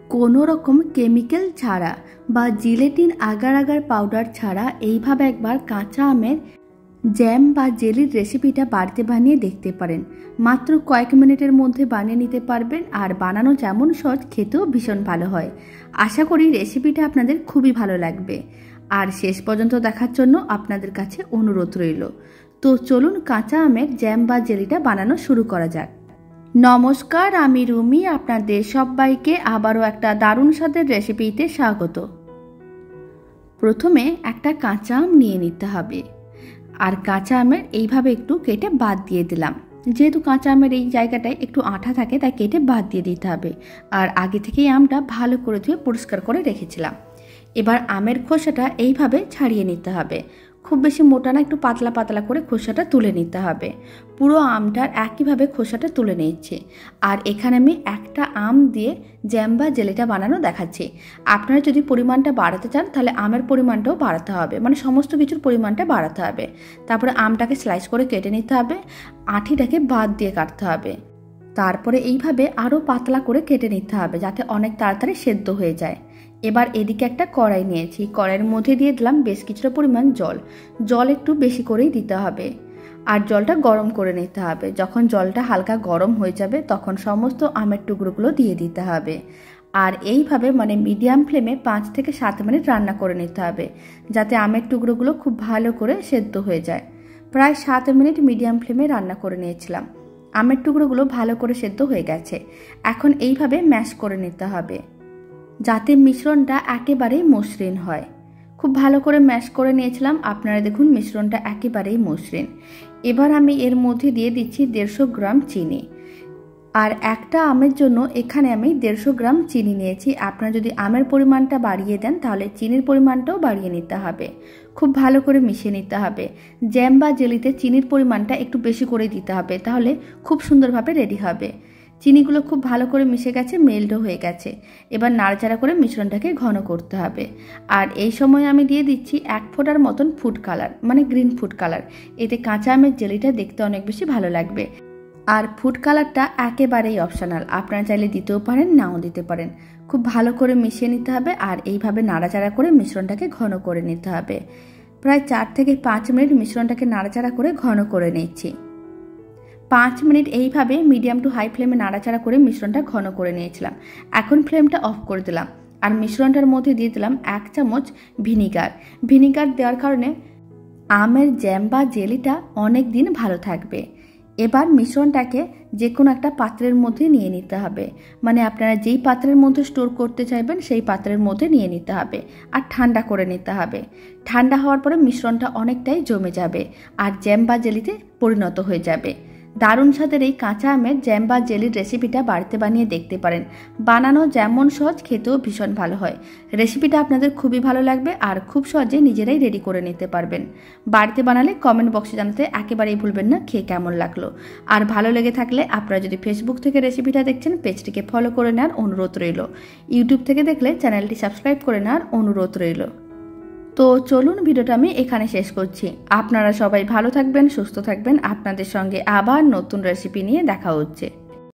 কোনো রকম কেমিক্যাল ছাড়া বা জিলেটিন আগার আগার পাউডার ছাড়া এইভাবে একবার কাঁচা আমের জ্যাম বা জেলির রেসিপিটা বাড়িতে বানিয়ে দেখতে পারেন। মাত্র কয়েক মিনিটের মধ্যে বানিয়ে নিতে পারবেন, আর বানানো যেমন সহজ, খেতেও ভীষণ ভালো হয়। আশা করি রেসিপিটা আপনাদের খুবই ভালো লাগবে, আর শেষ পর্যন্ত দেখার জন্য আপনাদের কাছে অনুরোধ রইল। তো চলুন কাঁচা আমের জ্যাম বা জেলিটা বানানো শুরু করা যাক। নমস্কার, আমি রুমি। আপনাদের সবাইকে আবারও একটা দারুণ স্বাদের রেসিপিতে স্বাগত। প্রথমে একটা কাঁচা আম নিয়ে নিতে হবে, আর কাঁচা আমের এইভাবে একটু কেটে বাদ দিয়ে দিলাম। যেহেতু কাঁচা আমের এই জায়গাটায় একটু আঠা থাকে, তাই কেটে বাদ দিয়ে দিতে হবে। আর আগে থেকেই আমটা ভালো করে ধুয়ে পরিষ্কার করে রেখেছিলাম। এবার আমের খোসাটা এইভাবে ছাড়িয়ে নিতে হবে। খুব বেশি মোটা না, একটু পাতলা পাতলা করে খোসাটা তুলে নিতে হবে। পুরো আমটার একইভাবে খোসাটা তুলে নিচ্ছি। আর এখানে আমি একটা আম দিয়ে জ্যাম বা জেলিটা বানানো দেখাচ্ছি। আপনারা যদি পরিমাণটা বাড়াতে চান, তাহলে আমের পরিমাণটাও বাড়াতে হবে, মানে সমস্ত কিছুর পরিমাণটা বাড়াতে হবে। তারপরে আমটাকে স্লাইস করে কেটে নিতে হবে, আঁঠিটাকে বাদ দিয়ে কাটতে হবে। তারপরে এইভাবে আরও পাতলা করে কেটে নিতে হবে, যাতে অনেক তাড়াতাড়ি সেদ্ধ হয়ে যায়। এবার এদিকে একটা কড়াই নিয়েছি, কড়াইয়ের মধ্যে দিয়ে দিলাম বেশ কিছুটা পরিমাণ জল। জল একটু বেশি করেই দিতে হবে, আর জলটা গরম করে নিতে হবে। যখন জলটা হালকা গরম হয়ে যাবে, তখন সমস্ত আমের টুকরোগুলো দিয়ে দিতে হবে। আর এইভাবে মানে মিডিয়াম ফ্লেমে 5 থেকে 7 মিনিট রান্না করে নিতে হবে, যাতে আমের টুকরোগুলো খুব ভালো করে সেদ্ধ হয়ে যায়। প্রায় 7 মিনিট মিডিয়াম ফ্লেমে রান্না করে নিয়েছিলাম। আমের টুকরোগুলো ভালো করে সেদ্ধ হয়ে গেছে। এখন এইভাবে ম্যাশ করে নিতে হবে, যাতে মিশ্রণটা একেবারেই মসৃণ হয়। খুব ভালো করে ম্যাশ করে নিয়েছিলাম। আপনারা দেখুন মিশ্রণটা একেবারেই মসৃণ। এবার আমি এর মধ্যে দিয়ে দিচ্ছি 150 গ্রাম চিনি। আর একটা আমের জন্য এখানে আমি 150 গ্রাম চিনি নিয়েছি। আপনারা যদি আমের পরিমাণটা বাড়িয়ে দেন, তাহলে চিনির পরিমাণটাও বাড়িয়ে নিতে হবে। খুব ভালো করে মিশিয়ে নিতে হবে। জ্যাম বা জেলিতে চিনির পরিমাণটা একটু বেশি করে দিতে হবে, তাহলে খুব সুন্দরভাবে রেডি হবে। চিনিগুলো খুব ভালো করে মিশে গেছে, মেল্টও হয়ে গেছে। এবার নাড়াচাড়া করে মিশ্রণটাকে ঘন করতে হবে। আর এই সময় আমি দিয়ে দিচ্ছি 1 ফোঁটার মতন ফুড কালার, মানে গ্রিন ফুড কালার। এতে কাঁচা আমের জেলিটা দেখতে অনেক বেশি ভালো লাগবে। আর ফুড কালারটা একেবারেই অপশনাল, আপনারা চাইলে দিতেও পারেন, নাও দিতে পারেন। খুব ভালো করে মিশিয়ে নিতে হবে, আর এইভাবে নাড়াচাড়া করে মিশ্রণটাকে ঘন করে নিতে হবে। প্রায় 4 থেকে 5 মিনিট মিশ্রণটাকে নাড়াচাড়া করে ঘন করে নিচ্ছি। 5 মিনিট এইভাবে মিডিয়াম টু হাই ফ্লেমে নাড়াচাড়া করে মিশ্রণটা ঘন করে নিয়েছিলাম। এখন ফ্লেমটা অফ করে দিলাম, আর মিশ্রণটার মধ্যে দিয়ে দিলাম 1 চামচ ভিনিগার। ভিনিগার দেওয়ার কারণে আমের জ্যাম বা জেলিটা অনেক দিন ভালো থাকবে। এবার মিশ্রণটাকে যে কোনো একটা পাত্রের মধ্যে নিয়ে নিতে হবে, মানে আপনারা যেই পাত্রের মধ্যে স্টোর করতে চাইবেন সেই পাত্রের মধ্যে নিয়ে নিতে হবে, আর ঠান্ডা করে নিতে হবে। ঠান্ডা হওয়ার পরে মিশ্রণটা অনেকটাই জমে যাবে, আর জ্যাম বা জেলিতে পরিণত হয়ে যাবে। দারুণ স্বাদের এই কাঁচা আমের জ্যাম বা জেলির রেসিপিটা বাড়িতে বানিয়ে দেখতে পারেন। বানানো যেমন সহজ, খেতেও ভীষণ ভালো হয়। রেসিপিটা আপনাদের খুবই ভালো লাগবে, আর খুব সহজে নিজেরাই রেডি করে নিতে পারবেন। বাড়িতে বানালে কমেন্ট বক্সে জানাতে একেবারেই ভুলবেন না খেয়ে কেমন লাগলো। আর ভালো লেগে থাকলে আপনারা যদি ফেসবুক থেকে রেসিপিটা দেখছেন, পেজটিকে ফলো করে নেওয়ার অনুরোধ রইল। ইউটিউব থেকে দেখলে চ্যানেলটি সাবস্ক্রাইব করে নেওয়ার অনুরোধ রইল। তো চলুন ভিডিওটা আমি এখানে শেষ করছি। আপনারা সবাই ভালো থাকবেন, সুস্থ থাকবেন। আপনাদের সঙ্গে আবার নতুন রেসিপি নিয়ে দেখা হচ্ছে।